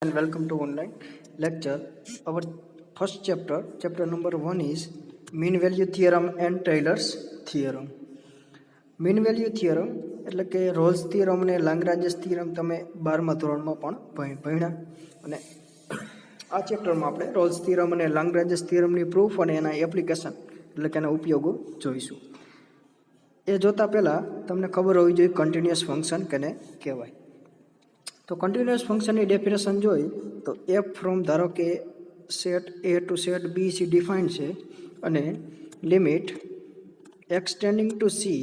And welcome to online lecture. Our first chapter number 1 is mean value theorem and Taylor's theorem. Mean value theorem એટલે કે Rolls theorem અને લાંગ્રાન્જસ theorem તમે 12મા ધોરણમાં પણ ભણ્યા અને આ ચેપ્ટરમાં આપણે રોલ્સ થિયરમ અને લાંગ્રાન્જસ થિયરમની પ્રૂફ અને એના એપ્લિકેશન એટલે કે એના ઉપયોગો જોઈશું. એ જોતા પહેલાં તમને ખબર હોવી જોઈએ કન્ટિન્યુઅસ ફંક્શન કેને કહેવાય. તો કન્ટિન્યુઅસ ફંક્શનની ડેફિનેશન જોઈ તો એફ ફ્રોમ ધારો કે set A to set B c define છે અને limit x tending to c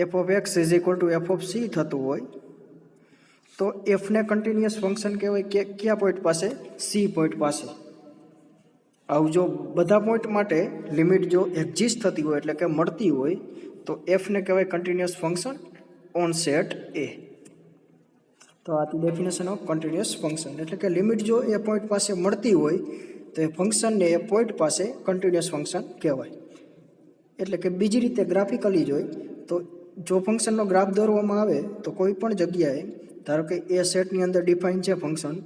f of x is equal to f of c થતું હોય તો એફને કન્ટિન્યુઅસ ફંક્શન કહેવાય કે કયા પોઈન્ટ પાસે? સી પોઈન્ટ પાસે. આવું જો બધા પોઈન્ટ માટે લિમિટ જો એક્ઝિસ્ટ થતી હોય એટલે કે મળતી હોય તો એફને કહેવાય કન્ટિન્યુઅસ ફંક્શન ઓન સેટ એ. તો આ ડેફિનેશન ઓફ કન્ટિન્યુઅસ ફંક્શન એટલે કે લિમિટ જો એ પોઈન્ટ પાસે મળતી હોય તો એ ફંક્શનને એ પોઈન્ટ પાસે કન્ટિન્યુઅસ ફંક્શન કહેવાય. એટલે કે બીજી રીતે ગ્રાફિકલી જોઈ તો જો ફંક્શનનો ગ્રાફ દોરવામાં આવે તો કોઈ પણ જગ્યાએ ધારો કે એ સેટની અંદર ડિફાઇન છે ફંક્શન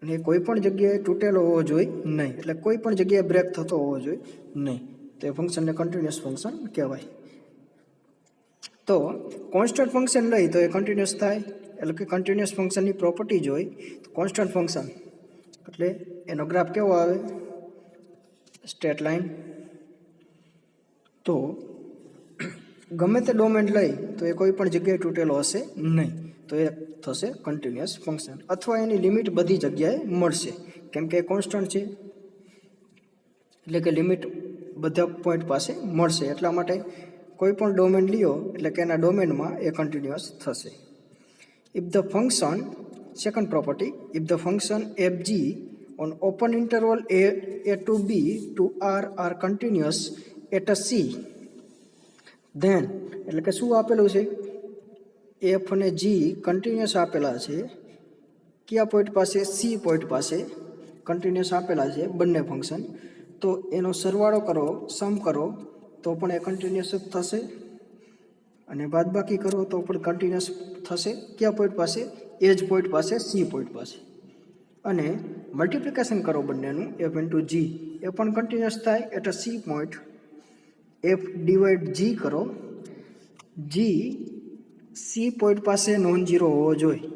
અને કોઈ પણ જગ્યાએ તૂટેલો હોવો જોઈએ નહીં, એટલે કોઈ પણ જગ્યાએ બ્રેક થતો હોવો જોઈએ નહીં, તો એ ફંક્શનને કન્ટિન્યુઅસ ફંક્શન કહેવાય. તો કોન્સ્ટન્ટ ફંક્શન લઈ તો એ કન્ટિન્યુઅસ થાય, એટલે કે કન્ટિન્યુઅસ ફંક્શનની પ્રોપર્ટી જોઈ તો કોન્સ્ટન્ટ ફંક્શન એટલે એનો ગ્રાફ કેવો આવે? Straight line. તો ગમે તે ડોમેન લઈ તો એ કોઈ પણ જગ્યાએ તૂટેલો હશે નહીં, તો એ થશે કન્ટિન્યુઅસ ફંક્શન. અથવા એની લિમિટ બધી જગ્યાએ મળશે કેમ કે કોન્સ્ટન્ટ છે એટલે કે લિમિટ બધા પોઈન્ટ પાસે મળશે. એટલા માટે કોઈ પણ ડોમેન લ્યો એટલે કે એના ડોમેનમાં એ કન્ટિન્યુઅસ થશે. If the function, second property, if the function f g on open interval a to b to R continuous at a c then, એટલે કે શું આપેલું છે? એફ અને જી કન્ટિન્યુઅસ આપેલા છે કયા પોઈન્ટ પાસે? સી પોઈન્ટ પાસે કન્ટિન્યુઅસ આપેલા છે બંને ફંક્શન. તો એનો સરવાળો કરો, સમ કરો તો પણ એ કન્ટિન્યુઅસ જ થશે અને બાદબાકી કરો તો પણ કન્ટિન્યુઅસ થશે. કયા પોઈન્ટ પાસે? એ જ પોઈન્ટ પાસે, સી પોઈન્ટ પાસે. અને મલ્ટિપ્લિકેશન કરો બંનેનું એફ ઇન્ટુ જી, એ પણ કન્ટિન્યુઅસ થાય at a c point. F divide g કરો, જી સી પોઈન્ટ પાસે નોન ઝીરો હોવો જોઈએ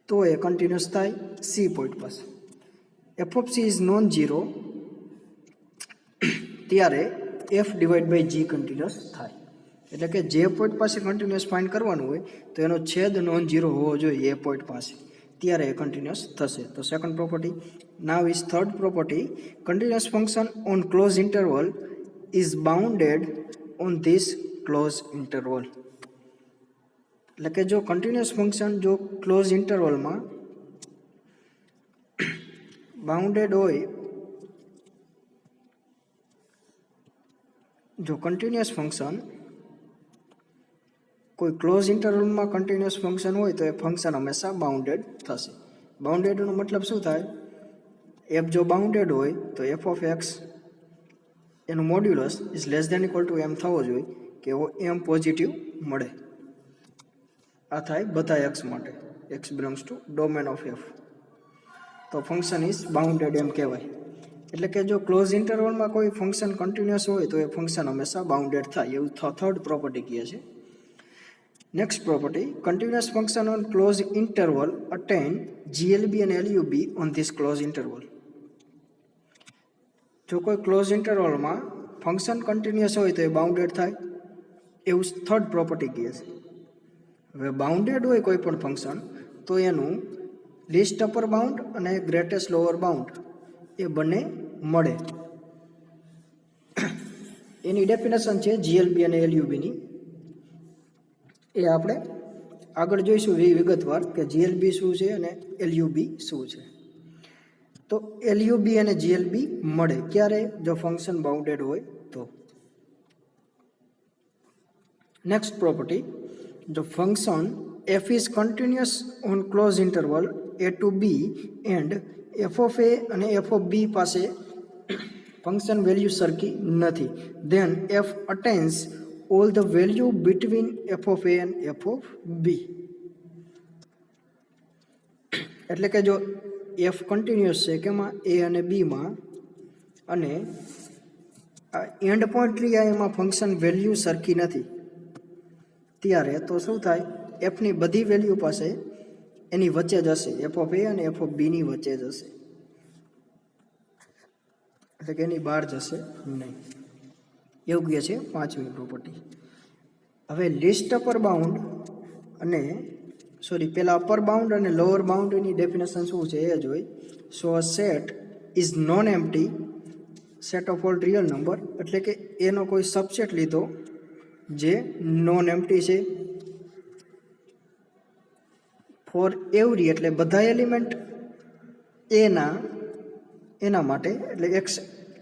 તો એ કન્ટિન્યુઅસ થાય સી પોઈન્ટ પાસે. F of c is non zero ત્યારે f divide by g continuous થાય. એટલે કે જે પોઈન્ટ પાસે કન્ટિન્યુઅસ ફાઇન્ડ કરવાનું હોય તો એનો છેદ નોન ઝીરો હોવો જોઈએ એ પોઈન્ટ પાસે, ત્યારે એ કન્ટિન્યુઅસ થશે. તો second property. Now is third property. Continuous function on close interval is bounded on this close interval. એટલે કે જો કન્ટિન્યુઅસ ફંક્શન જો ક્લોઝ ઇન્ટરવલમાં બાઉન્ડેડ હોય, જો કન્ટિન્યુઅસ ફંક્શન કોઈ ક્લોઝ ઇન્ટરવલમાં કન્ટિન્યુઅસ ફંક્શન હોય તો એ ફંક્શન હંમેશા બાઉન્ડેડ થશે. બાઉન્ડેડનો મતલબ શું થાય? એફ જો બાઉન્ડેડ હોય તો એફ ઓફ એક્સ એનું modulus is less than equal to m થવો જોઈએ કે એવો એમ પોઝિટિવ મળે. આ થાય બધા એક્સ માટે, x belongs to domain of f, તો ફંક્શન ઇઝ બાઉન્ડેડ એમ કહેવાય. એટલે કે જો ક્લોઝ ઇન્ટરવલમાં કોઈ ફંક્શન કન્ટિન્યુઅસ હોય તો એ ફંક્શન હંમેશા બાઉન્ડેડ થાય, એવું થર્ડ પ્રોપર્ટી કહે છે. Next property. Continuous function on close interval attain GLB અને LUB on this close interval. જો કોઈ ક્લોઝ ઇન્ટરવલમાં ફંક્શન કન્ટિન્યુઅસ હોય તો એ બાઉન્ડેડ થાય, એવું થર્ડ પ્રોપર્ટી કહે છે. હવે બાઉન્ડેડ હોય કોઈ પણ ફંક્શન તો એનું લીસ્ટ અપર બાઉન્ડ અને ગ્રેટેસ્ટ લોઅર બાઉન્ડ એ બંને મળે. એની ડેફિનેશન છે જીએલબી અને એલયુબીની, એ આપણે આગળ જોઈશું વિગતવાર કે જીએલબી શું છે અને એલયુબી શું છે. તો એલયુબી અને જીએલબી મળે ક્યારે? જો ફંક્શન બાઉન્ડેડ હોય તો. Next property. જો function f is continuous on close interval a to b and f of a અને એફ ઓફ બી પાસે ફંક્શન વેલ્યુ સરખી નથી, then f attains all the value between f of a and f of b. એટલે કે જો F continuous છે કેમાં એ અને બીમાં, અને આ એન્ડ પોઈન્ટ રહ્યા એમાં ફંક્શન વેલ્યુ સરખી નથી, ત્યારે તો શું થાય, એફની બધી વેલ્યુ પાસે એની વચ્ચે જ હશે, એફ ઓફ એ અને એફ ઓફ બીની વચ્ચે જ હશે, એટલે કે એની બહાર જશે નહીં. એવું કહે છે 5મી પ્રોપર્ટી. હવે લિસ્ટ અપર બાઉન્ડ અને પેલા અપર બાઉન્ડ અને લોઅર બાઉન્ડની ડેફિનેશન શું છે એ જોઈ. So a set is non empty set of all real number, એટલે કે એનો કોઈ સબસેટ લીધો જે નોન એમ્પ્ટી છે ફોર એવરી, એટલે બધા એલિમેન્ટ એના માટે, એટલે એક્સ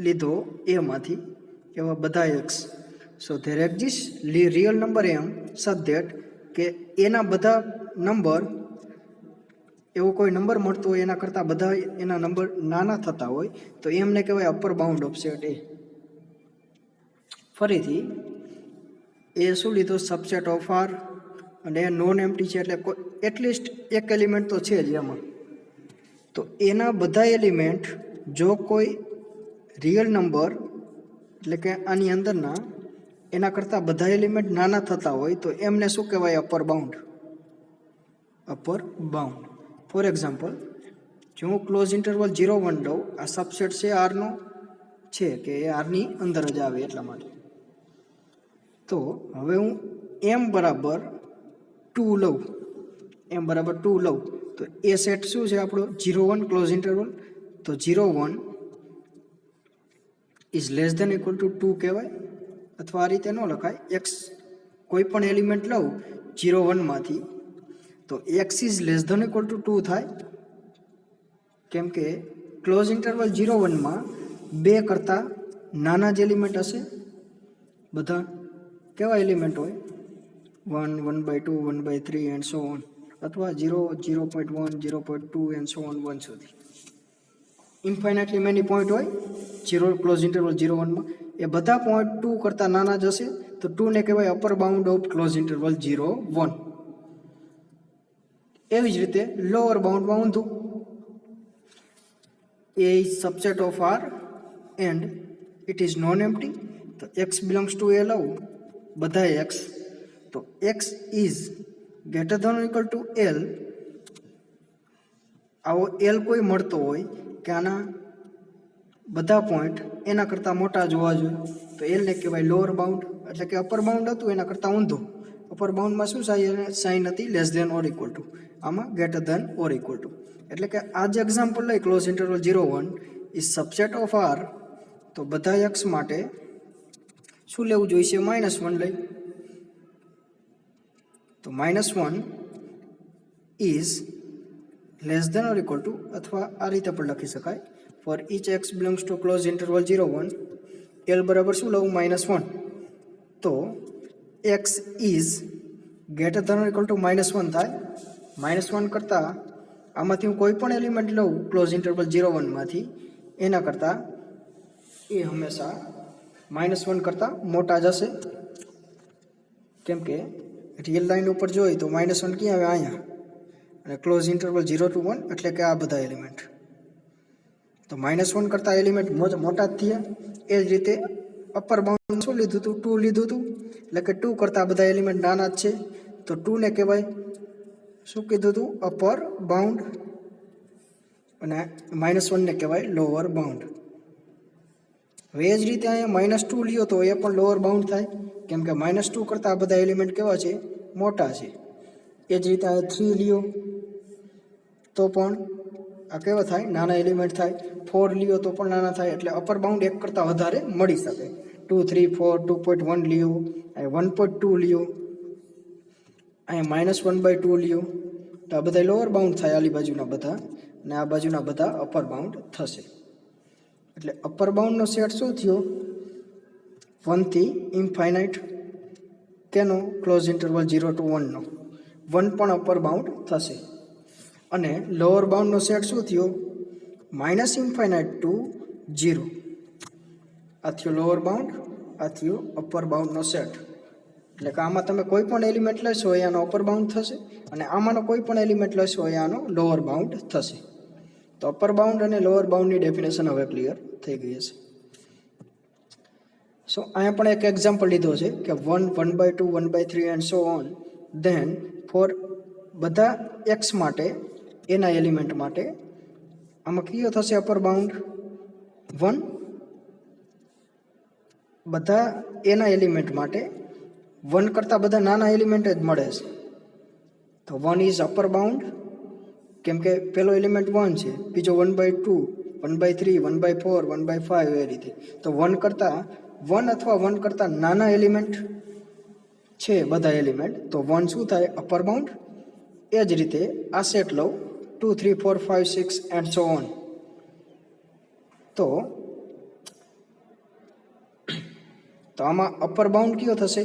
લીધો એમાંથી, એવા બધા x. So there exist real number m such that, કે એના બધા નંબર, એવો કોઈ નંબર મળતો હોય એના કરતાં બધા એના નંબર નાના થતા હોય તો એમને કહેવાય અપર બાઉન્ડ ઓફ સેટ એ. ફરીથી એ શું લીધો, સબસેટ ઓફ આર, અને એ નોન એમ્પ્ટી છે એટલે એટલીસ્ટ એક એલિમેન્ટ તો છે જ એમાં. તો એના બધા એલિમેન્ટ જો કોઈ રિયલ નંબર, એટલે કે આની અંદરના એના કરતાં બધા એલિમેન્ટ નાના થતા હોય તો એમને શું કહેવાય, upper bound. Upper bound. For example, જો હું ક્લોઝ ઇન્ટરવલ 0, 1 લઉં, આ સબસેટ છે આરનો, છે કે એ આરની અંદર જ આવે એટલા માટે. તો હવે હું એમ બરાબર 2 લઉં, એમ બરાબર 2 લઉં, તો એ સેટ શું છે આપણો, 0, 1 ક્લોઝ ઇન્ટરવલ. તો 0, 1 is less than equal to 2 કહેવાય, અથવા આ રીતે ન લખાય, એક્સ કોઈ પણ એલિમેન્ટ લઉં 0, 1 માંથી, તો x is less than equal to 2 થાય, કેમ કે ક્લોઝ ઇન્ટરવલ 0, 1માં 2 કરતાં નાના જ એલિમેન્ટ હશે. બધા કેવા એલિમેન્ટ હોય, 1, 1/2, 1/3 એન્ડ સો ઓન, અથવા 0, 0.1, 0.2 એન્ડ સો ઓન 1 સુધી. ઇન્ફાઇનાઇટલી મેની પોઈન્ટ હોય 0 ક્લોઝ ઇન્ટરવલ 0, 1માં, એ બધા પોઈન્ટ 2 કરતાં નાના જ હશે, તો 2 ને કહેવાય upper bound of close interval 0, 1. એવી જ રીતે લોઅર બાઉન્ડમાં ઊંધું, A is subset of R and it is non empty. તો એક્સ બિલોંગ્સ ટુ એ લઉં, બધા એક્સ, તો x is greater than equal to l. આવો એલ કોઈ મળતો હોય કે આના બધા પોઈન્ટ એના કરતાં મોટા જોવા જોઈએ, તો એલને કહેવાય લોઅર બાઉન્ડ, એટલે કે અપર બાઉન્ડ હતું એના કરતાં ઊંધું. અપર બાઉન્ડમાં શું સાઇન હતી, less than or equal to, આમાં greater than or equal to. એટલે કે આ જે એક્ઝામ્પલ લઈ, close interval 0, 1 is subset of R, તો બધા એક્સ માટે શું લેવું જોઈશે, -1 લઈ. તો -1 is less than or equal to, અથવા આ રીતે પણ લખી શકાય, for each x belongs to close interval 0, 1, l બરાબર શું લઉં, -1. તો x is greater than or equal to -1 થાય. -1 કરતાં આમાંથી હું કોઈ પણ એલિમેન્ટ લઉં ક્લોઝ ઇન્ટરવલ 0, 1 માંથી, એના કરતાં એ હંમેશા -1 કરતાં મોટા જ હશે, કેમ કે રિયલ લાઇન ઉપર જોઈએ તો -1 ક્યાં આવે, અહીંયા, અને ક્લોઝ ઇન્ટરવલ 0 to 1 એટલે કે આ બધા એલિમેન્ટ, તો -1 કરતાં એલિમેન્ટ મોટા જ થયા. એ જ રીતે અપર બાઉન્ડ શું લીધું હતું, 2 લીધું હતું, એટલે કે 2 કરતાં બધા એલિમેન્ટ નાના જ છે, તો 2 ને કહેવાય શું કીધું હતું, અપર બાઉન્ડ, અને -1 ને કહેવાય લોઅર બાઉન્ડ. હવે એ જ રીતે અહીંયા -2 લ્યો તો એ પણ લોઅર બાઉન્ડ થાય, કેમ કે -2 કરતાં બધા એલિમેન્ટ કેવા છે, મોટા છે. એ જ રીતે અહીંયા 3 લ્યો તો પણ આ કેવા થાય, નાના એલિમેન્ટ થાય. 4 લ્યો તો પણ નાના થાય, એટલે અપર બાઉન્ડ એક કરતાં વધારે મળી શકે. 2, 3, 4, 2.1 લ્યો, અહીંયા 1.2 લ્યો, અહીંયા -1/2 લ્યો, તો આ બધા લોઅર બાઉન્ડ થાય, આલી બાજુના બધા, અને આ બાજુના બધા અપર બાઉન્ડ થશે. એટલે અપર બાઉન્ડનો સેટ શું થયો, 1 થી ઇન્ફાઇનાઇટ, તેનો ક્લોઝ ઇન્ટરવલ 0 to 1 નો 1 પણ અપર બાઉન્ડ થશે. અને લોઅર બાઉન્ડનો સેટ શું થયો, -ઇન્ફાઇનાઇટ ટુ 0. આ થયો લોઅર બાઉન્ડ, આ થયો અપર બાઉન્ડનો સેટ. એટલે કે આમાં તમે કોઈ પણ એલિમેન્ટ લેશો એ આનો અપર બાઉન્ડ થશે અને આમાંનો કોઈ પણ એલિમેન્ટ લેશો એ આનો લોઅર બાઉન્ડ થશે. તો અપર બાઉન્ડ અને લોઅર બાઉન્ડની ડેફિનેશન હવે ક્લિયર થઈ ગઈ હશે. સો અહીંયા પણ એક એક્ઝામ્પલ લીધો છે કે 1, 1/2, 1/3 and so on. Then for બધા એક્સ માટે એના એલિમેન્ટ માટે આમાં કયો થશે અપર બાઉન્ડ? 1. બધા એના એલિમેન્ટ માટે 1 કરતાં બધા નાના એલિમેન્ટ જ મળે છે. તો 1 ઇઝ અપર બાઉન્ડ, કેમ કે પેલો એલિમેન્ટ 1 છે, બીજો 1/2, 1/3, 1/4, 1/5 એ રીતે. તો 1 કરતાં 1 અથવા 1 કરતાં નાના એલિમેન્ટ છે બધા એલિમેન્ટ, તો 1 શું થાય? Upper bound. એ જ રીતે આ સેટ લો 2, 3, 4, 5, 6 એન્ડ સો ઓન. તો આમાં અપર બાઉન્ડ કયો થશે?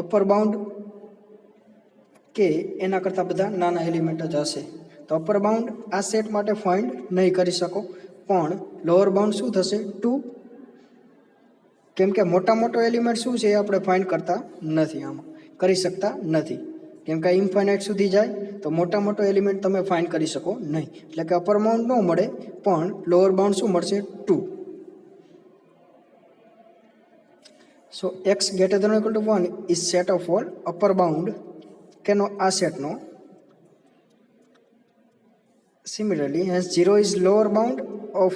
અપર બાઉન્ડ કે એના કરતાં બધા નાના એલિમેન્ટ જ હશે. તો અપર બાઉન્ડ આ સેટ માટે ફાઇન્ડ નહીં કરી શકો, પણ લોઅર બાઉન્ડ શું થશે? 2. કેમ કે મોટો એલિમેન્ટ શું છે એ આપણે ફાઇન્ડ કરતા નથી, આમાં કરી શકતા નથી, કેમ કે ઇન્ફાઇનાઇટ સુધી જાય તો મોટો એલિમેન્ટ તમે ફાઇન્ડ કરી શકો નહીં. એટલે કે અપર બાઉન્ડ ન મળે, પણ લોઅર બાઉન્ડ શું મળશે? 2. સો x greater than or equal to 1 is set of all upper bound કેનો? આ સેટનો. Similarly hence 0 is lower bound of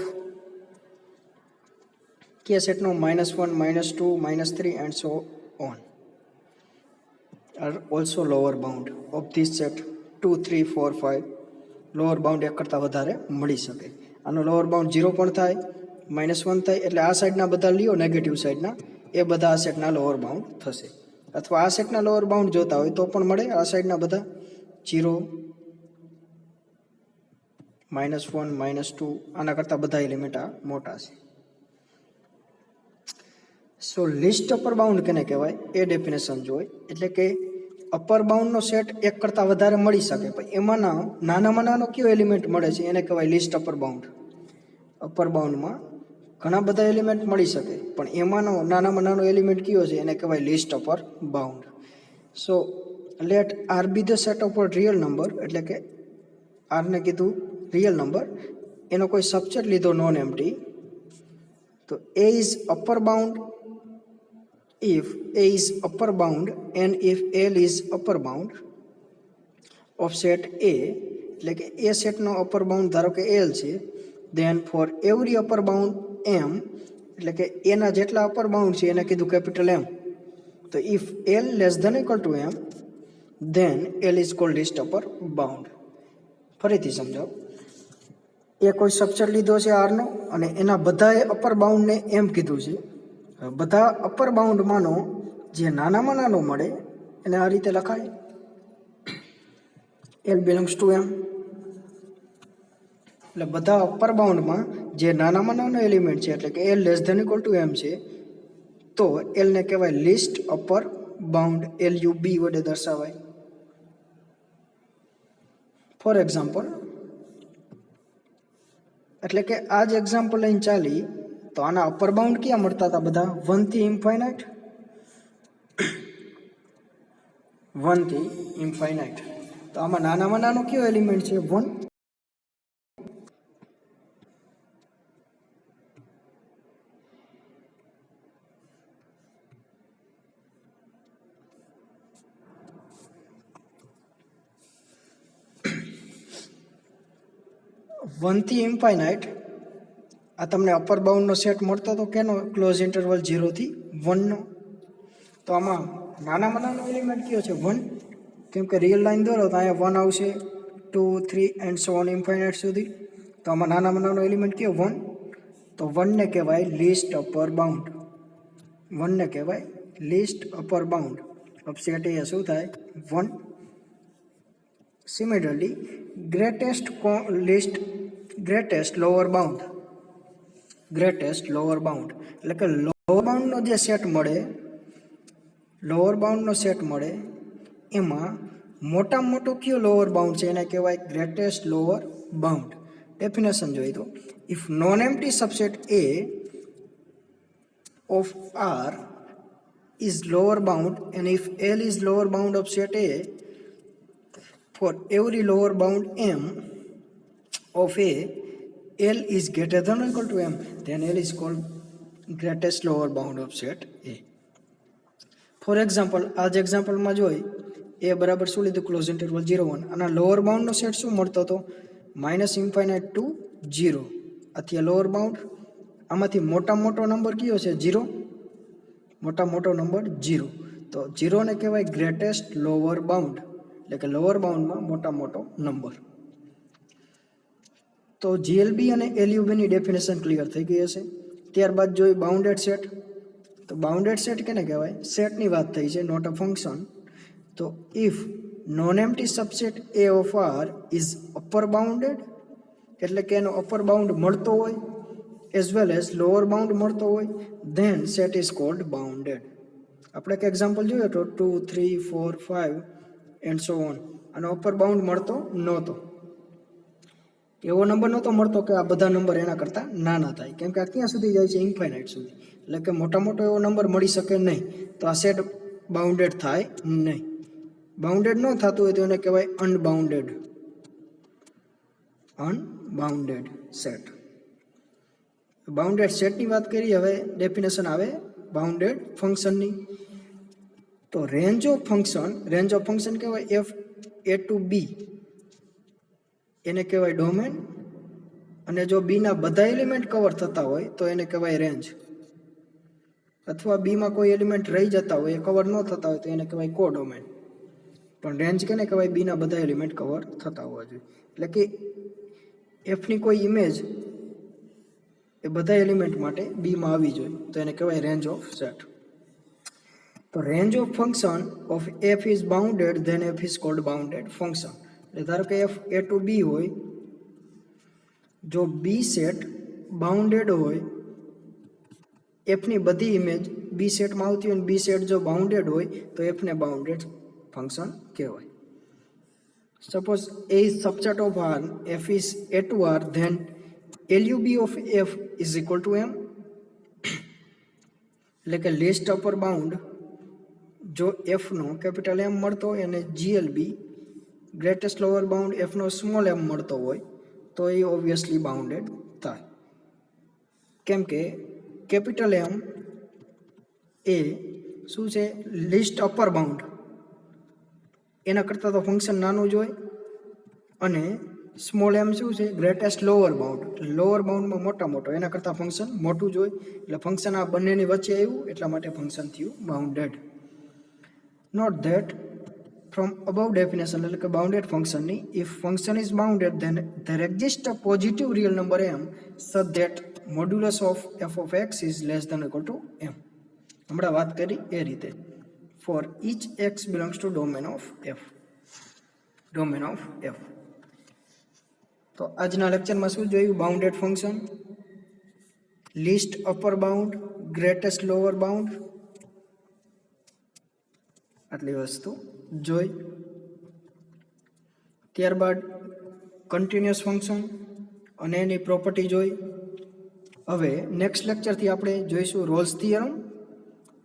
કે સેટનો -1, -2, -3 and so on are also lower bound of this set 2, 3, 4, 5. Lower bound એક કરતાં વધારે મળી શકે. આનો લોઅર બાઉન્ડ 0 પણ થાય, -1 થાય, એટલે આ સાઈડના બધા લ્યો નેગેટિવ સાઈડના, એ બધા આ સેટના લોઅર બાઉન્ડ થશે. અથવા આ સેટના લોઅર બાઉન્ડ જોતા હોય તો પણ મળે. આ સાઈડના બધા 0, -1, -2 આના કરતાં બધા એલિમેન્ટ આ મોટા છે. સો લિસ્ટ અપર બાઉન્ડ કેને કહેવાય એ ડેફિનેશન જોઈ. એટલે કે અપર બાઉન્ડનો સેટ એક કરતાં વધારે મળી શકે, પણ એમાંના નાનામાં નાનો કયો એલિમેન્ટ મળે છે એને કહેવાય લિસ્ટ અપર બાઉન્ડ. અપર બાઉન્ડમાં ઘણા બધા એલિમેન્ટ મળી શકે, પણ એમાંનો નાનામાં નાનો એલિમેન્ટ કયો છે એને કહેવાય least upper bound. So let R be the set of real number, એટલે કે આરને કીધું રિયલ નંબર, એનો કોઈ સબસેટ લીધો નોન એમ્પ્ટી. તો A is upper bound if A is upper bound and if L is upper bound of set A, એટલે કે એ સેટનો અપર બાઉન્ડ ધારો કે L છે, then for every upper bound M, એટલે કે એના જેટલા અપર બાઉન્ડ છે એને કીધું કેપિટલ M. તો if L less than equal to M, then L is called least upper bound. ફરીથી સમજાવો. એ કોઈ સબસેટ લીધો છે આરનો અને એના બધાએ અપર બાઉન્ડને એમ કીધું છે. બધા અપર બાઉન્ડમાંનો જે નાનામાં નાનો મળે એને આ રીતે લખાય, L belongs to M. એટલે બધા અપર બાઉન્ડમાં જે નાનામાં નાનો એલિમેન્ટ છે, એટલે કે L less than equal to M છે, તો Lને કહેવાય લિસ્ટ અપર બાઉન્ડ, LUB વડે દર્શાવાય. ફોર એક્ઝામ્પલ, એટલે કે આ જ એક્ઝામ્પલ લઈને ચાલી તો આના અપર બાઉન્ડ ક્યાં મળતા હતા? બધા 1 થી ઇન્ફાઇનાઇટ. 1 થી ઇન્ફાઇનાઇટ. તો આમાં નાનામાં નાનો કયો એલિમેન્ટ છે? 1. થી ઇન્ફાઇનાઇટ આ તમને અપર બાઉન્ડનો સેટ મળતો હતો કેનો? ક્લોઝ ઇન્ટરવલ 0 થી 1 નો. તો આમાં નાનામાં નાનો એલિમેન્ટ કયો છે? 1. કેમ કે રિયલ લાઈન દોરો તો અહીંયા 1 આવશે, 2, 3 એન્ડ સો ઓન ઇન્ફાઇનાઇટ સુધી. તો આમાં નાનામાં નાનો એલિમેન્ટ કયો? 1. તો 1 ને કહેવાય લિસ્ટ અપર બાઉન્ડ. 1 ને કહેવાય લિસ્ટ અપર બાઉન્ડ. अब सेट ए શું થાય? 1. Similarly greatest lower bound, greatest lower bound એટલે કે લોઅર બાઉન્ડનો જે સેટ મળે, લોઅર બાઉન્ડનો સેટ મળે એમાં મોટામાં મોટો કયો લોઅર બાઉન્ડ છે એને કહેવાય ગ્રેટેસ્ટ લોઅર બાઉન્ડ. ડેફિનેશન જોઈ તો if non empty subset A of R is lower bound, and if L is lower bound of set A, for every lower bound M of A, L is greater than or equal to M, then L is called greatest lower bound of set A. For example આ જ એક્ઝામ્પલમાં જોઈ એ બરાબર શું લીધું close interval 0 1 અને lower બાઉન્ડનો set શું મળતો હતો -ઇન્ફાઇનાઇટ ટુ 0. આથી લોઅર બાઉન્ડ આમાંથી મોટો નંબર કયો છે 0, મોટો નંબર 0. તો 0 ને કહેવાય ગ્રેટેસ્ટ લોઅર બાઉન્ડ, એટલે કે લોઅર બાઉન્ડમાં મોટો નંબર. તો જીએલબી અને એલયુબીની ડેફિનેશન ક્લિયર થઈ ગઈ હશે. ત્યારબાદ જોઈ બાઉન્ડેડ સેટ. તો બાઉન્ડેડ સેટ કેને કહેવાય? સેટની વાત થઈ છે, નોટ અ ફંક્શન. તો if non empty subset A of R is upper bounded, એટલે કે એનો અપર બાઉન્ડ મળતો હોય as well as lower bound મળતો હોય, then set is called bounded. આપણે એક એક્ઝામ્પલ જોઈએ તો 2 3 4 5 એન્ડ સો ઓન. આનો અપર બાઉન્ડ મળતો નહોતો, એવો નંબર નહોતો મળતો કે આ બધા નંબર એના કરતાં નાના થાય, કેમ કે આ ક્યાં સુધી જાય છે? ઇન્ફાઇનાઇટ સુધી. એટલે કે મોટો એવો નંબર મળી શકે નહીં, તો આ સેટ બાઉન્ડેડ થાય નહીં. બાઉન્ડેડ ન થતું હોય તો એને કહેવાય અનબાઉન્ડેડ સેટ. બાઉન્ડેડ સેટની વાત કરી. હવે ડેફિનેશન આવે બાઉન્ડેડ ફંક્શનની. તો રેન્જ ઓફ ફંક્શન કહેવાય એફ એ ટુ બી, એને કહેવાય ડોમેન. અને જો બીના બધા એલિમેન્ટ કવર થતા હોય તો એને કહેવાય રેન્જ. અથવા બીમાં કોઈ એલિમેન્ટ રહી જતા હોય, એ કવર ન થતા હોય તો એને કહેવાય કોડોમેન. પણ રેન્જ કેને કહેવાય? બીના બધા એલિમેન્ટ કવર થતા હોવા જોઈએ. એટલે કે એફની કોઈ ઇમેજ એ બધા એલિમેન્ટ માટે બીમાં આવી જોઈએ, તો એને કહેવાય રેન્જ ઓફ સેટ. તો range of function of f is bounded, then f is called bounded function. એટલે ધારો કે એફ એ ટુ બી હોય, જો બી સેટ બાઉન્ડેડ હોય, એફની બધી ઇમેજ બી સેટમાં આવતી હોય, બી સેટ જો બાઉન્ડેડ હોય તો એફને બાઉન્ડેડ ફંક્શન કહેવાય. Suppose A is subset of R, f is A to R, then LUB of f is equal to m. એટલે કે લીસ્ટ અપર બાઉન્ડ જો એફનો કેપિટલ એમ મળતો હોય અને જીએલબી ગ્રેટેસ્ટ લોઅર બાઉન્ડ એફનો સ્મોલ એમ મળતો હોય તો એ ઓબ્વિયસલી બાઉન્ડેડ થાય. કેમ કે કેપિટલ એમ એ શું છે? લીસ્ટ અપર બાઉન્ડ, એના કરતાં તો ફંક્શન નાનું જ હોય. અને સ્મોલ એમ શું છે? ગ્રેટેસ્ટ લોઅર બાઉન્ડ, લોઅર બાઉન્ડમાં મોટો, એના કરતાં ફંક્શન મોટું જ હોય. એટલે ફંક્શન આ બંનેની વચ્ચે આવ્યું, એટલા માટે ફંક્શન થયું bounded. Note that from above definition, એટલે કે બાઉન્ડેડ ફંક્શનની, if function is bounded then there exist a positive real number m such that modulus of f of x is less than equal to m. હમણાં વાત કરી એ રીતે. For each x belongs to domain of f. તો આજના લેક્ચરમાં શું જોયું? Bounded function, least upper bound, greatest lower bound, આટલી વસ્તુ જોઈ. ત્યારબાદ કન્ટિન્યુઅસ ફંક્શન અને એની પ્રોપર્ટી જોઈ. હવે નેક્સ્ટ લેક્ચરથી આપણે જોઈશું રોલ્સ થિયરમ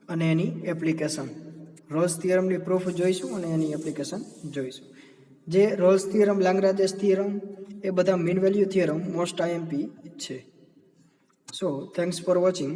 અને એની એપ્લિકેશન. રોલ્સ થિયરમની પ્રૂફ જોઈશું અને એની એપ્લિકેશન જોઈશું. જે રોલ્સ થિયરમ, લાંગ્રાજેસ થિયરમ, એ બધા mean value theorem most IMP છે. So thanks for watching.